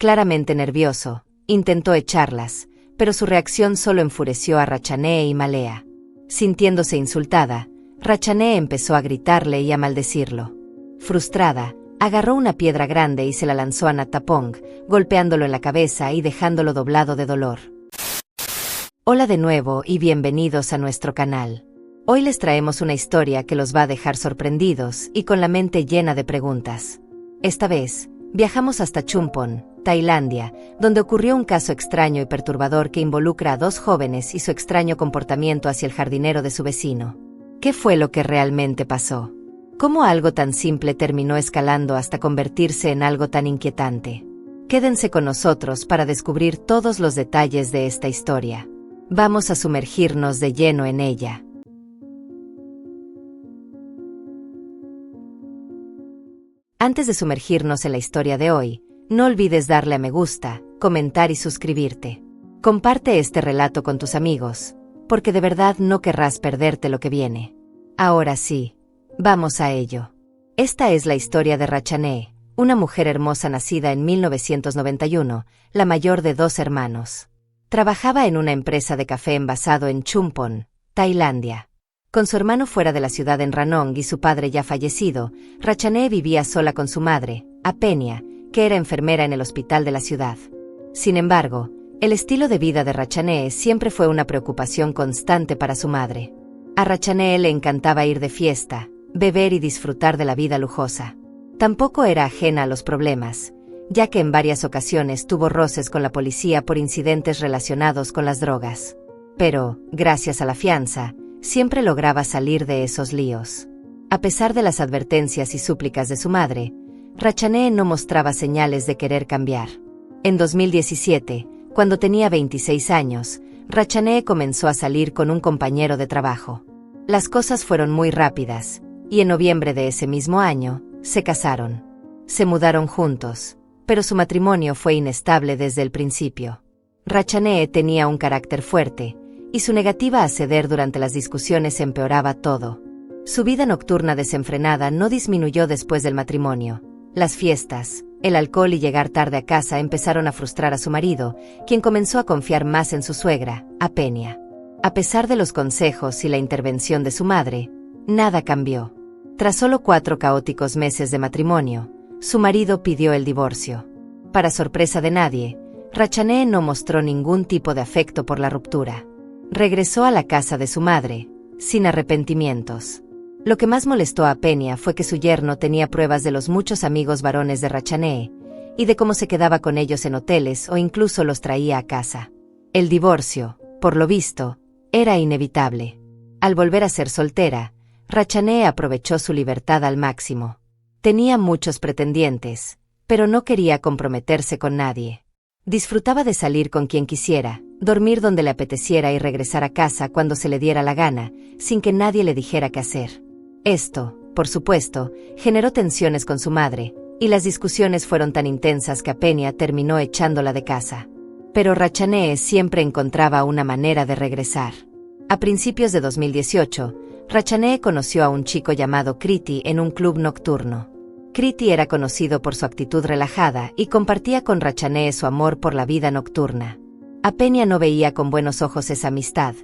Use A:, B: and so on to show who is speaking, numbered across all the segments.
A: Claramente nervioso, intentó echarlas, pero su reacción solo enfureció a Rachanee y Malea. Sintiéndose insultada, Rachanee empezó a gritarle y a maldecirlo. Frustrada, agarró una piedra grande y se la lanzó a Natapong, golpeándolo en la cabeza y dejándolo doblado de dolor. Hola de nuevo y bienvenidos a nuestro canal. Hoy les traemos una historia que los va a dejar sorprendidos y con la mente llena de preguntas. Esta vez, viajamos hasta Chumphon, Tailandia, donde ocurrió un caso extraño y perturbador que involucra a dos jóvenes y su extraño comportamiento hacia el jardinero de su vecino. ¿Qué fue lo que realmente pasó? ¿Cómo algo tan simple terminó escalando hasta convertirse en algo tan inquietante? Quédense con nosotros para descubrir todos los detalles de esta historia. Vamos a sumergirnos de lleno en ella. Antes de sumergirnos en la historia de hoy, no olvides darle a me gusta, comentar y suscribirte. Comparte este relato con tus amigos, porque de verdad no querrás perderte lo que viene. Ahora sí, vamos a ello. Esta es la historia de Rachanee, una mujer hermosa nacida en 1991, la mayor de dos hermanos. Trabajaba en una empresa de café envasado en Chumphon, Tailandia. Con su hermano fuera de la ciudad en Ranong y su padre ya fallecido, Rachanee vivía sola con su madre, Apenia, que era enfermera en el hospital de la ciudad. Sin embargo, el estilo de vida de Rachanee siempre fue una preocupación constante para su madre. A Rachanee le encantaba ir de fiesta, beber y disfrutar de la vida lujosa. Tampoco era ajena a los problemas, ya que en varias ocasiones tuvo roces con la policía por incidentes relacionados con las drogas. Pero, gracias a la fianza, siempre lograba salir de esos líos. A pesar de las advertencias y súplicas de su madre, Rachanee no mostraba señales de querer cambiar. En 2017, cuando tenía 26 años, Rachanee comenzó a salir con un compañero de trabajo. Las cosas fueron muy rápidas, y en noviembre de ese mismo año, se casaron. Se mudaron juntos, pero su matrimonio fue inestable desde el principio. Rachanee tenía un carácter fuerte, y su negativa a ceder durante las discusiones empeoraba todo. Su vida nocturna desenfrenada no disminuyó después del matrimonio. Las fiestas, el alcohol y llegar tarde a casa empezaron a frustrar a su marido, quien comenzó a confiar más en su suegra, Apenia. A pesar de los consejos y la intervención de su madre, nada cambió. Tras solo 4 caóticos meses de matrimonio, su marido pidió el divorcio. Para sorpresa de nadie, Rachanee no mostró ningún tipo de afecto por la ruptura. Regresó a la casa de su madre, sin arrepentimientos. Lo que más molestó a Apenia fue que su yerno tenía pruebas de los muchos amigos varones de Rachanee, y de cómo se quedaba con ellos en hoteles o incluso los traía a casa. El divorcio, por lo visto, era inevitable. Al volver a ser soltera, Rachanee aprovechó su libertad al máximo. Tenía muchos pretendientes, pero no quería comprometerse con nadie. Disfrutaba de salir con quien quisiera, dormir donde le apeteciera y regresar a casa cuando se le diera la gana, sin que nadie le dijera qué hacer. Esto, por supuesto, generó tensiones con su madre, y las discusiones fueron tan intensas que Apenia terminó echándola de casa. Pero Rachanee siempre encontraba una manera de regresar. A principios de 2018, Rachanee conoció a un chico llamado Kriti en un club nocturno. Kriti era conocido por su actitud relajada y compartía con Rachanee su amor por la vida nocturna. Apenia no veía con buenos ojos esa amistad,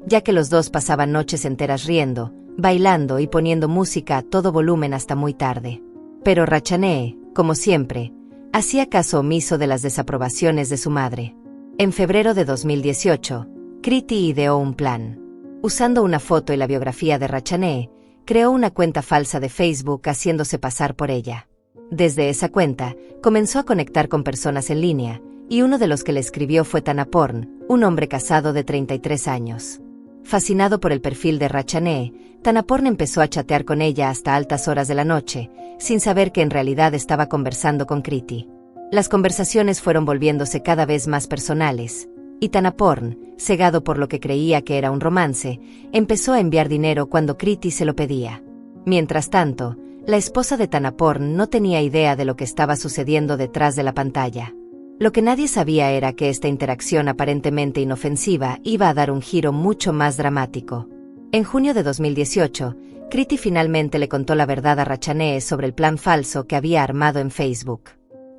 A: ya que los dos pasaban noches enteras riendo, bailando y poniendo música a todo volumen hasta muy tarde. Pero Rachanee, como siempre, hacía caso omiso de las desaprobaciones de su madre. En febrero de 2018, Kriti ideó un plan. Usando una foto y la biografía de Rachanee, creó una cuenta falsa de Facebook haciéndose pasar por ella. Desde esa cuenta, comenzó a conectar con personas en línea, y uno de los que le escribió fue Tanaporn, un hombre casado de 33 años. Fascinado por el perfil de Rachanee, Tanaporn empezó a chatear con ella hasta altas horas de la noche, sin saber que en realidad estaba conversando con Kriti. Las conversaciones fueron volviéndose cada vez más personales, y Tanaporn, cegado por lo que creía que era un romance, empezó a enviar dinero cuando Kriti se lo pedía. Mientras tanto, la esposa de Tanaporn no tenía idea de lo que estaba sucediendo detrás de la pantalla. Lo que nadie sabía era que esta interacción aparentemente inofensiva iba a dar un giro mucho más dramático. En junio de 2018, Kriti finalmente le contó la verdad a Rachanee sobre el plan falso que había armado en Facebook.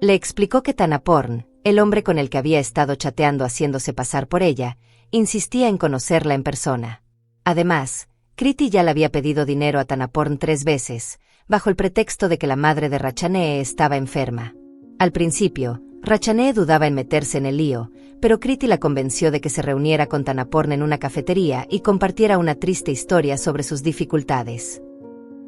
A: Le explicó que Tanaporn, El hombre con el que había estado chateando haciéndose pasar por ella, insistía en conocerla en persona. Además, Kriti ya le había pedido dinero a Tanaporn 3 veces, bajo el pretexto de que la madre de Rachanee estaba enferma. Al principio, Rachanee dudaba en meterse en el lío, pero Kriti la convenció de que se reuniera con Tanaporn en una cafetería y compartiera una triste historia sobre sus dificultades.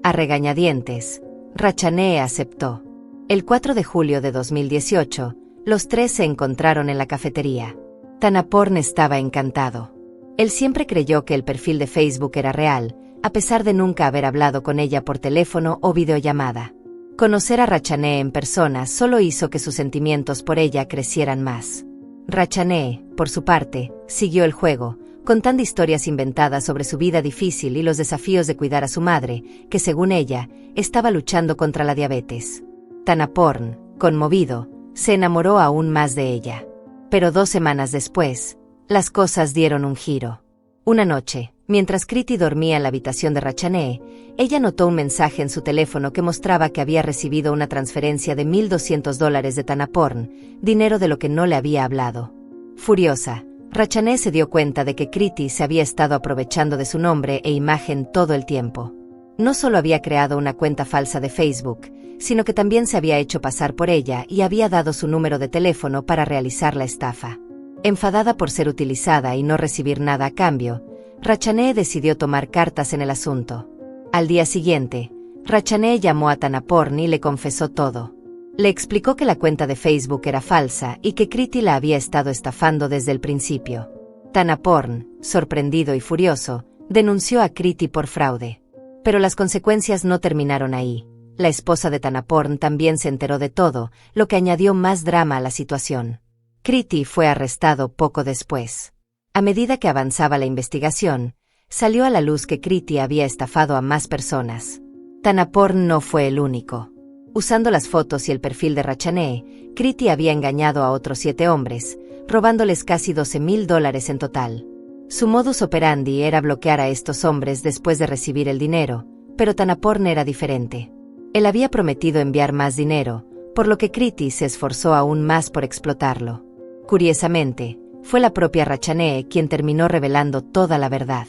A: A regañadientes, Rachanee aceptó. El 4 de julio de 2018, los 3 se encontraron en la cafetería. Tanaporn estaba encantado. Él siempre creyó que el perfil de Facebook era real, a pesar de nunca haber hablado con ella por teléfono o videollamada. Conocer a Rachanee en persona solo hizo que sus sentimientos por ella crecieran más. Rachanee, por su parte, siguió el juego, contando historias inventadas sobre su vida difícil y los desafíos de cuidar a su madre, que según ella, estaba luchando contra la diabetes. Tanaporn, conmovido, se enamoró aún más de ella. Pero 2 semanas después, las cosas dieron un giro. Una noche, mientras Kriti dormía en la habitación de Rachanee, ella notó un mensaje en su teléfono que mostraba que había recibido una transferencia de $1,200 de Tanaporn, dinero de lo que no le había hablado. Furiosa, Rachanee se dio cuenta de que Kriti se había estado aprovechando de su nombre e imagen todo el tiempo. No solo había creado una cuenta falsa de Facebook, sino que también se había hecho pasar por ella y había dado su número de teléfono para realizar la estafa. Enfadada por ser utilizada y no recibir nada a cambio, Rachanee decidió tomar cartas en el asunto. Al día siguiente, Rachanee llamó a Tanaporn y le confesó todo. Le explicó que la cuenta de Facebook era falsa y que Kriti la había estado estafando desde el principio. Tanaporn, sorprendido y furioso, denunció a Kriti por fraude. Pero las consecuencias no terminaron ahí. La esposa de Tanaporn también se enteró de todo, lo que añadió más drama a la situación. Kriti fue arrestado poco después. A medida que avanzaba la investigación, salió a la luz que Kriti había estafado a más personas. Tanaporn no fue el único. Usando las fotos y el perfil de Rachanee, Kriti había engañado a otros 7 hombres, robándoles casi $12,000 en total. Su modus operandi era bloquear a estos hombres después de recibir el dinero, pero Tanaporn era diferente. Él había prometido enviar más dinero, por lo que Kriti se esforzó aún más por explotarlo. Curiosamente, fue la propia Rachanee quien terminó revelando toda la verdad.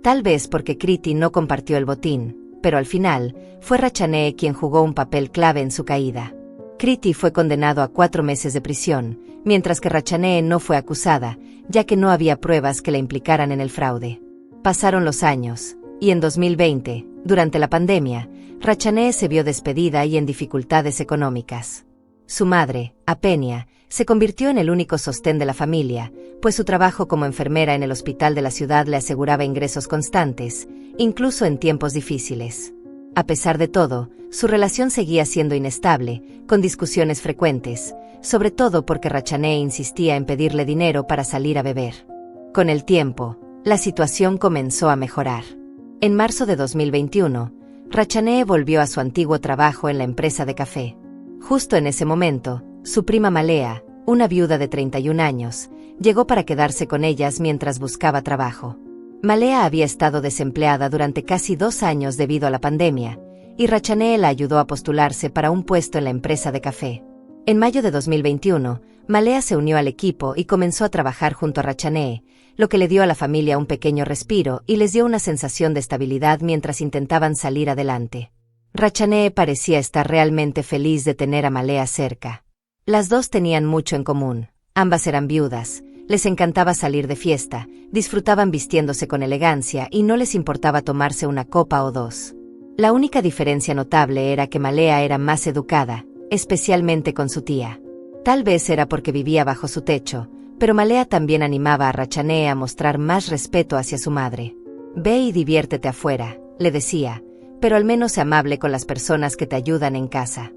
A: Tal vez porque Kriti no compartió el botín, pero al final, fue Rachanee quien jugó un papel clave en su caída. Kriti fue condenado a 4 meses de prisión, mientras que Rachanee no fue acusada, ya que no había pruebas que la implicaran en el fraude. Pasaron los años, y en 2020, durante la pandemia, Rachanee se vio despedida y en dificultades económicas. Su madre, Apenia, se convirtió en el único sostén de la familia, pues su trabajo como enfermera en el hospital de la ciudad le aseguraba ingresos constantes, incluso en tiempos difíciles. A pesar de todo, su relación seguía siendo inestable, con discusiones frecuentes, sobre todo porque Rachanee insistía en pedirle dinero para salir a beber. Con el tiempo, la situación comenzó a mejorar. En marzo de 2021, Rachanee volvió a su antiguo trabajo en la empresa de café. Justo en ese momento, su prima Malea, una viuda de 31 años, llegó para quedarse con ellas mientras buscaba trabajo. Malea había estado desempleada durante casi 2 años debido a la pandemia, y Rachanee la ayudó a postularse para un puesto en la empresa de café. En mayo de 2021, Malea se unió al equipo y comenzó a trabajar junto a Rachanee, lo que le dio a la familia un pequeño respiro y les dio una sensación de estabilidad mientras intentaban salir adelante. Rachanee parecía estar realmente feliz de tener a Malea cerca. Las dos tenían mucho en común, ambas eran viudas, les encantaba salir de fiesta, disfrutaban vistiéndose con elegancia y no les importaba tomarse una copa o 2. La única diferencia notable era que Malea era más educada, especialmente con su tía. Tal vez era porque vivía bajo su techo, pero Malea también animaba a Rachanee a mostrar más respeto hacia su madre. Ve y diviértete afuera, le decía, pero al menos sé amable con las personas que te ayudan en casa.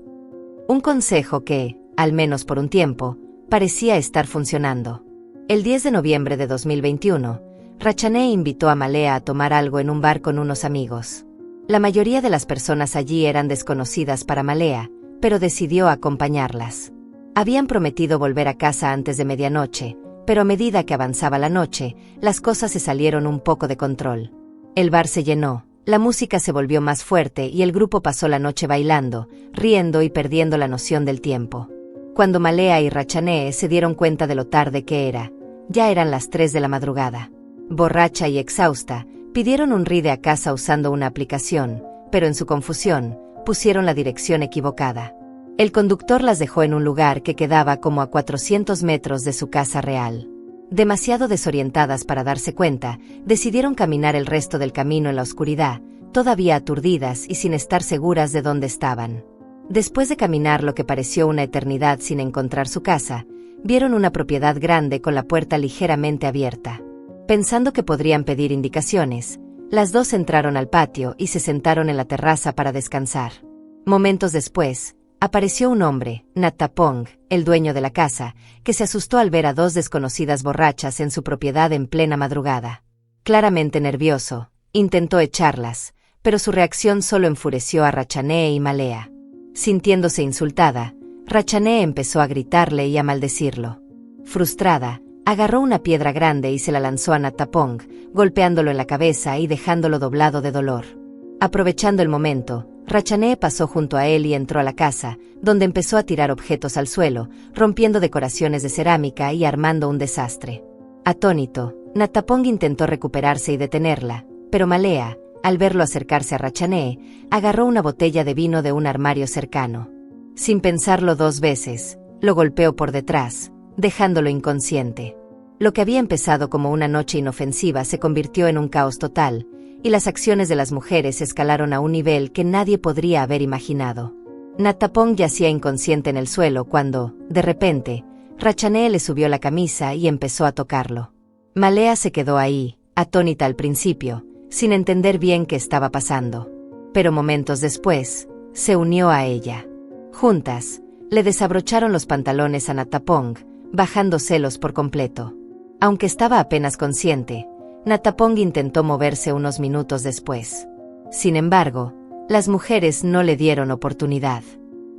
A: Un consejo que, al menos por un tiempo, parecía estar funcionando. El 10 de noviembre de 2021, Rachanee invitó a Malea a tomar algo en un bar con unos amigos. La mayoría de las personas allí eran desconocidas para Malea, pero decidió acompañarlas. Habían prometido volver a casa antes de medianoche, pero a medida que avanzaba la noche, las cosas se salieron un poco de control. El bar se llenó, la música se volvió más fuerte y el grupo pasó la noche bailando, riendo y perdiendo la noción del tiempo. Cuando Malea y Rachanee se dieron cuenta de lo tarde que era, ya eran las 3 de la madrugada. Borracha y exhausta, pidieron un ride a casa usando una aplicación, pero en su confusión, pusieron la dirección equivocada. El conductor las dejó en un lugar que quedaba como a 400 metros de su casa real. Demasiado desorientadas para darse cuenta, decidieron caminar el resto del camino en la oscuridad, todavía aturdidas y sin estar seguras de dónde estaban. Después de caminar lo que pareció una eternidad sin encontrar su casa, vieron una propiedad grande con la puerta ligeramente abierta. Pensando que podrían pedir indicaciones, las dos entraron al patio y se sentaron en la terraza para descansar. Momentos después, apareció un hombre, Nattapong, el dueño de la casa, que se asustó al ver a dos desconocidas borrachas en su propiedad en plena madrugada. Claramente nervioso, intentó echarlas, pero su reacción solo enfureció a Rachanee y Malea. Sintiéndose insultada, Rachanee empezó a gritarle y a maldecirlo. Frustrada, agarró una piedra grande y se la lanzó a Nattapong, golpeándolo en la cabeza y dejándolo doblado de dolor. Aprovechando el momento, Rachanee pasó junto a él y entró a la casa, donde empezó a tirar objetos al suelo, rompiendo decoraciones de cerámica y armando un desastre. Atónito, Nattapong intentó recuperarse y detenerla, pero Malea, al verlo acercarse a Rachanee, agarró una botella de vino de un armario cercano. Sin pensarlo 2 veces, lo golpeó por detrás, dejándolo inconsciente. Lo que había empezado como una noche inofensiva se convirtió en un caos total, y las acciones de las mujeres escalaron a un nivel que nadie podría haber imaginado. Nattapong yacía inconsciente en el suelo cuando, de repente, Rachanee le subió la camisa y empezó a tocarlo. Malea se quedó ahí, atónita al principio, sin entender bien qué estaba pasando. Pero momentos después, se unió a ella. Juntas, le desabrocharon los pantalones a Nattapong, bajándoselos por completo. Aunque estaba apenas consciente, Nattapong intentó moverse unos minutos después. Sin embargo, las mujeres no le dieron oportunidad.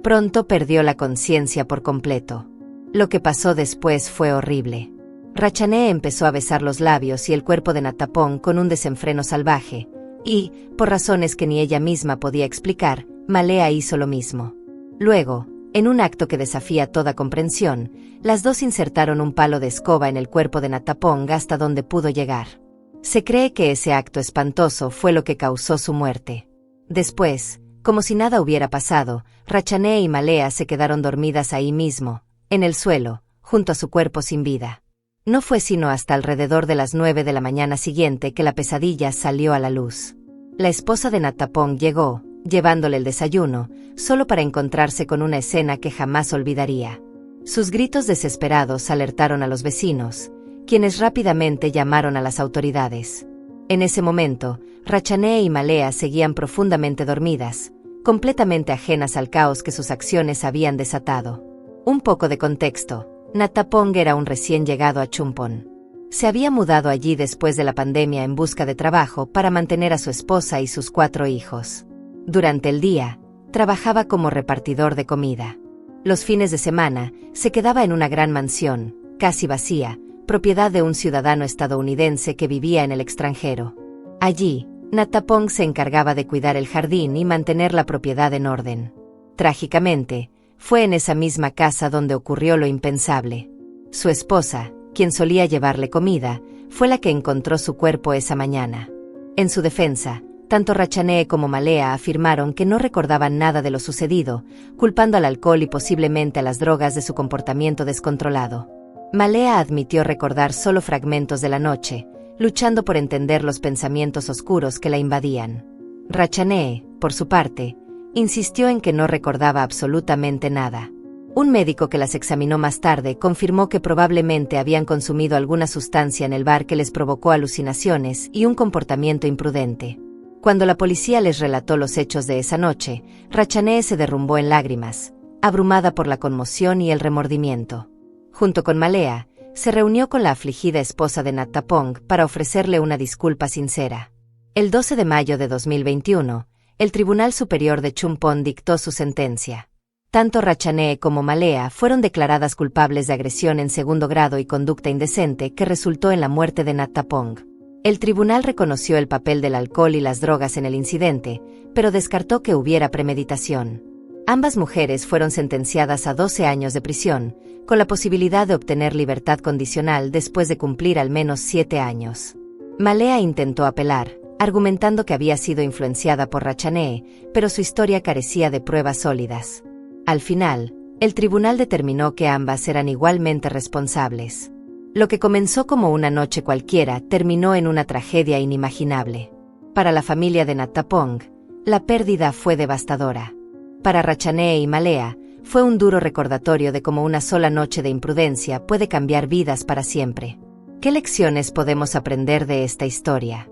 A: Pronto perdió la conciencia por completo. Lo que pasó después fue horrible. Rachanee empezó a besar los labios y el cuerpo de Nattapong con un desenfreno salvaje, y, por razones que ni ella misma podía explicar, Malea hizo lo mismo. Luego, en un acto que desafía toda comprensión, las dos insertaron un palo de escoba en el cuerpo de Nattapong hasta donde pudo llegar. Se cree que ese acto espantoso fue lo que causó su muerte. Después, como si nada hubiera pasado, Rachanee y Malea se quedaron dormidas ahí mismo, en el suelo, junto a su cuerpo sin vida. No fue sino hasta alrededor de las 9 de la mañana siguiente que la pesadilla salió a la luz. La esposa de Nattapong llegó, llevándole el desayuno, solo para encontrarse con una escena que jamás olvidaría. Sus gritos desesperados alertaron a los vecinos, quienes rápidamente llamaron a las autoridades. En ese momento, Rachanee y Malea seguían profundamente dormidas, completamente ajenas al caos que sus acciones habían desatado. Un poco de contexto. Nattapong era un recién llegado a Chumpon. Se había mudado allí después de la pandemia en busca de trabajo para mantener a su esposa y sus 4 hijos. Durante el día, trabajaba como repartidor de comida. Los fines de semana, se quedaba en una gran mansión, casi vacía, propiedad de un ciudadano estadounidense que vivía en el extranjero. Allí, Nattapong se encargaba de cuidar el jardín y mantener la propiedad en orden. Trágicamente, fue en esa misma casa donde ocurrió lo impensable. Su esposa, quien solía llevarle comida, fue la que encontró su cuerpo esa mañana. En su defensa, tanto Rachanee como Malea afirmaron que no recordaban nada de lo sucedido, culpando al alcohol y posiblemente a las drogas de su comportamiento descontrolado. Malea admitió recordar solo fragmentos de la noche, luchando por entender los pensamientos oscuros que la invadían. Rachanee, por su parte, insistió en que no recordaba absolutamente nada. Un médico que las examinó más tarde confirmó que probablemente habían consumido alguna sustancia en el bar que les provocó alucinaciones y un comportamiento imprudente. Cuando la policía les relató los hechos de esa noche, Rachanee se derrumbó en lágrimas, abrumada por la conmoción y el remordimiento. Junto con Malea, se reunió con la afligida esposa de Nattapong para ofrecerle una disculpa sincera. El 12 de mayo de 2021, el Tribunal Superior de Chumpon dictó su sentencia. Tanto Rachanee como Malea fueron declaradas culpables de agresión en segundo grado y conducta indecente que resultó en la muerte de Nattapong. El tribunal reconoció el papel del alcohol y las drogas en el incidente, pero descartó que hubiera premeditación. Ambas mujeres fueron sentenciadas a 12 años de prisión, con la posibilidad de obtener libertad condicional después de cumplir al menos 7 años. Malea intentó apelar, argumentando que había sido influenciada por Rachanee, pero su historia carecía de pruebas sólidas. Al final, el tribunal determinó que ambas eran igualmente responsables. Lo que comenzó como una noche cualquiera terminó en una tragedia inimaginable. Para la familia de Nattapong, la pérdida fue devastadora. Para Rachanee y Malea, fue un duro recordatorio de cómo una sola noche de imprudencia puede cambiar vidas para siempre. ¿Qué lecciones podemos aprender de esta historia?